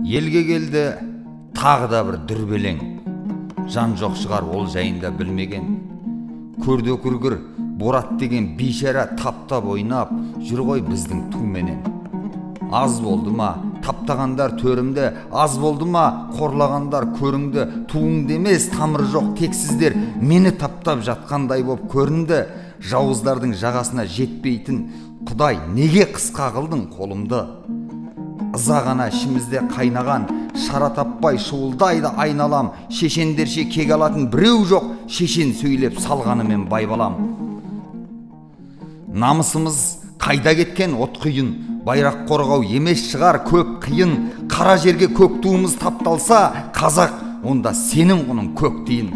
Елге келді тағы да бір дүрбелең, жан жоқ шығар ол жайында білмеген. Көрді күргір Борат деген бейшара таптап ойнап жүр ғой біздің туменен. Аз болды ма таптағандар төрімді, аз болды ма қорлағандар көріңді. Туыңды емес тамыры жоқ тексіздер мені таптап жатқандай боп көрінді. Жауыздардың жағасына жетпейтін Құдай, неге қысқа қылдың қолымды? Ыза ғана ішімізде қайнаған, шара таппай шуылдайды айналам. Шешендерше кек алатын біреу жоқ, шешен сөйлеп салғанымен байбалам. Намысымыз қайда кеткен от құйын, байрақ қорғау емес шығар көп қиын. Қара жерге көк туымыз тапталса, қазақ онда сенің құның көк тиын.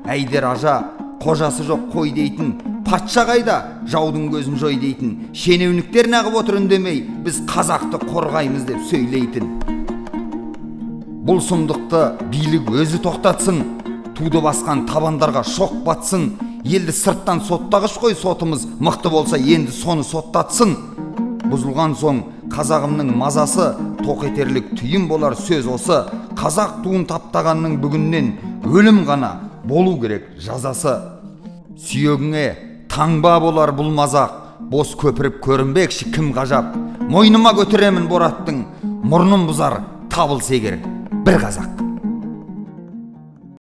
Әйдер ажа, қожасы жоқ қой дейтін, патша қайда, жаудың көзін жой дейтін. Шенеуніктер нағып отыр үндемей, біз қазақты қорғаймыз деп сөйлейтін. Бұл сұмдықты билік өзі тоқтатсын, туды басқан табандарға шоқ батсын. Елді сырттан соттағыш қой сотымыз, мықты болса енді соны соттатсын. Бұзылған соң қазағымның мазасы, тоқ етерлік түйін болар сөз осы. Қазақ туын таптағанның бүгіннен өлім ғана болу керек жазасы. Сүйегіңе таңба болар бұл мазақ, бос көпіріп көрінбекші кім ғажап. Мойныма көтеремін Бораттың, мұрнын бұзар табылса егер бір қазақ.